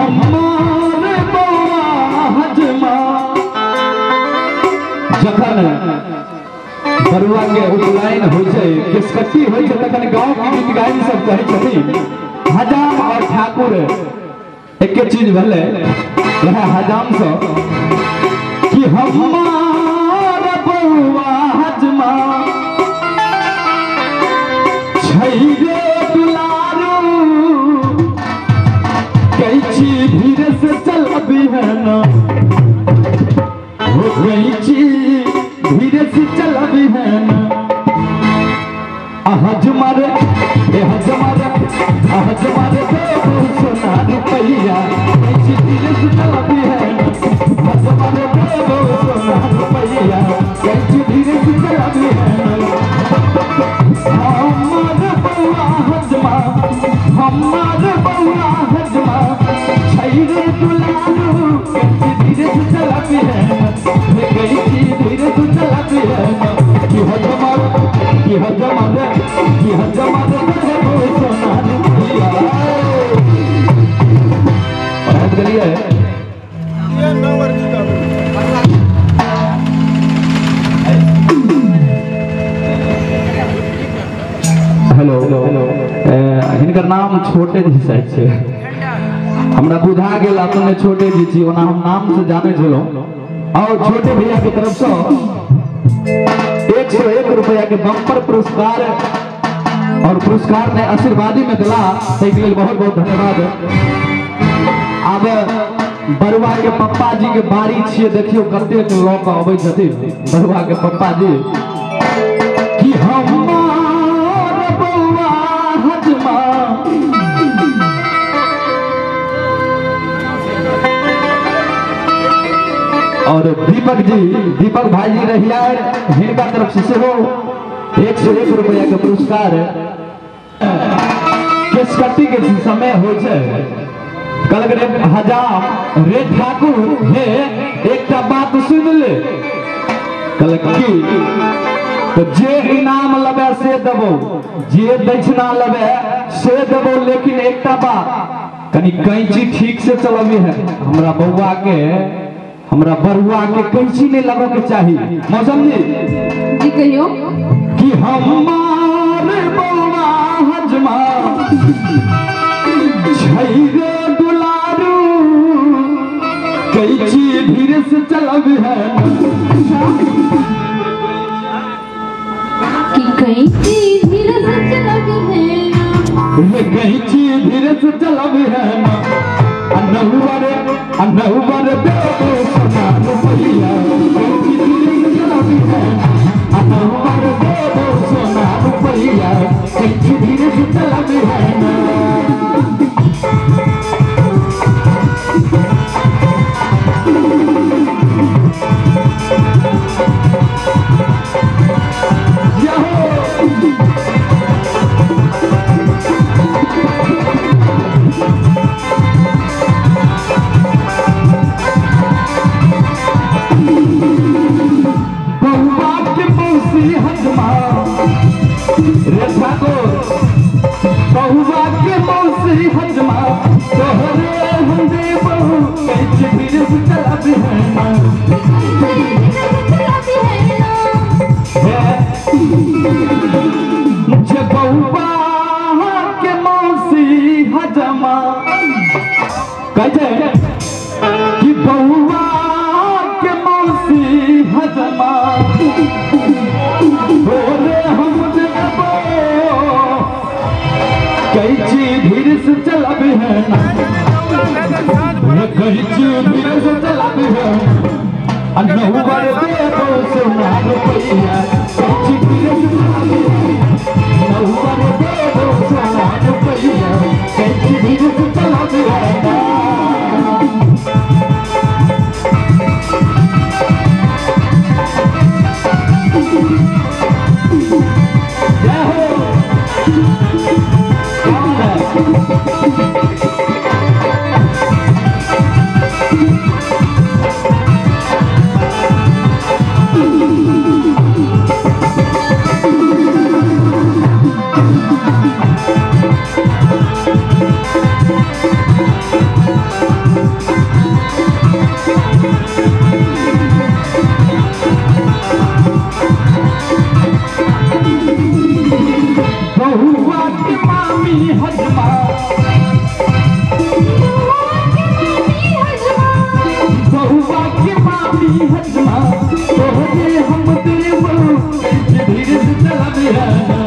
हमारे बउआ हजमा जखन बरुआ के उपनयन हो किसकट्टी हो तखन गाँव के गीत गायन सब कहे छथिन हजाम और ठाकुर एक चीज भले यह हजाम सब कि हमारा बउआ हजमा छैरे दुलारू कैची धीरे से चल अभी है ना हो कैची धीरे से चल अभी है ना हजमारे हजमारे हजमारे सोना रुपया कैची धीरे से चल अभी है ना हजमारे सोना रुपया कैची धीरे से चल अभी है ना हमारे बउआ हजमा हमारे बउआ हजमा छैरे दुलारू कैची धीरे से चल अभी है ना कैची धीरे से चल अभी है ना कि हजमारे सोना रुपया पढ़ाई करिए हेलो हिनकर नाम छोटे जी साइड से हमरा बुझा गेल अपने छोटे जी छी ओना हम नाम से जाने छलो और छोटे भैया की तरफ से 101 रुपया के बम्पर पुरस्कार और पुरस्कार ने आशीर्वादी में दिला ताहि के लिए बहुत बहुत धन्यवाद। अब बरुआ के पप्पा जी के बारी छिए देखियो कते लोग अबै छथिन बरुआ के पप्पा जी कि हमार बउआ हजमा और दीपक भाई जी रहिया हिनका तरफ से हो 101 रुपया के पुरस्कार केसकट्टी के समय हो कल हजाम रे ठाकुर हे एक बात सुन ले कल की तो जे इनाम लबे से देबो जे दक्षिणा लबे से देबो लेकिन एक बात कनी कैंची ठीक से चलबी है हमरा बउआ के हमरा बरुआ के कैंची नहीं लगे के चाहिए मौसम जी कहियो कि हमारे बउआ हजमा छैरे दुलारू कैंची धीरे से चलबी है कि कैंची धीरे से चलबी है कैंची धीरे से चलबी है ना अनहुवर देबो सोना रुपया कैंची धीरे से चलबी है अनहुवर देबो सोना रुपया कैंची धीरे से चलबी है ना कि बउआ के मौसी हजमा बोले हम देबो कैंची धीरे से चलबी है कैंची धीरे से चलबी है अनहुवर देबो सोना रुपया कैंची धीरे से चलबी है अनहुवर देबो सोना रुपया कैंची धीरे से चलबी है बहुआ की मामी हजमा बहुआ की मामी हजमा तोहरे हम देव धीरे से चला बिहाना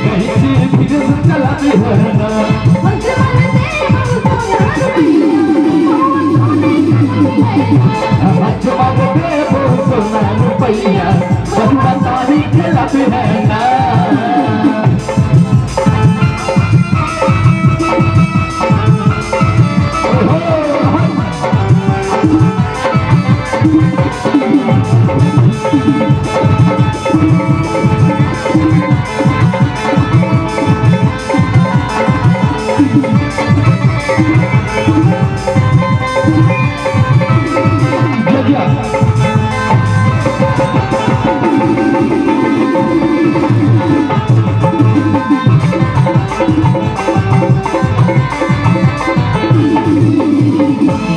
कहीं से धीरे से चला बिहाना हजमा देव सोना रुपैया बहुआ तारी चला बिहाना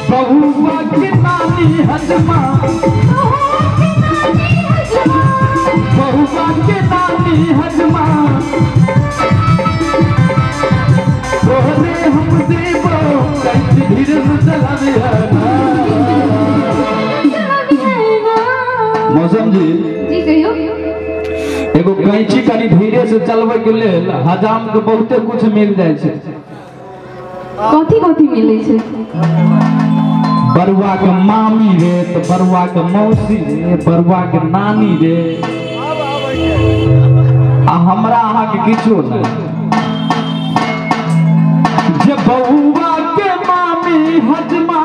बहुआ की नानी हजमा बहुआ की नानी हजमा तोहरे हम देवो कैसे धीरे से चला बिहाना मौसम जी कहियो एगो कैंची कनी धीरे से चलबै के लेल हजाम के बहुते कुछ मिल जाय छै कथी कथी मिलै छै बरुआ के मामी रे तो बरुआ के मौसी रे बरुआ के नानी रे आ हमरा अहाँ के किछो नहीं जे बउआ के मामी हजमा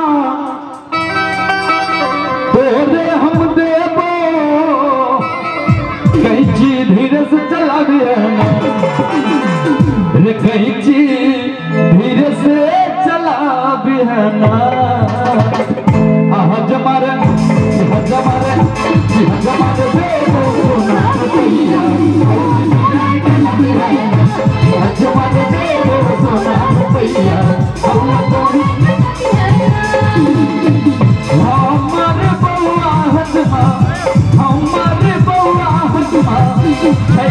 तोरे हम देबो कैंची धीरे से चला बिहाना रे कैंची धीरे से चला बिहाना हजमा रे देबो सोना रुपैया हजमा देबो सोना रुपैया हमारे बउआ हजमा हमारे बउआ हजमा है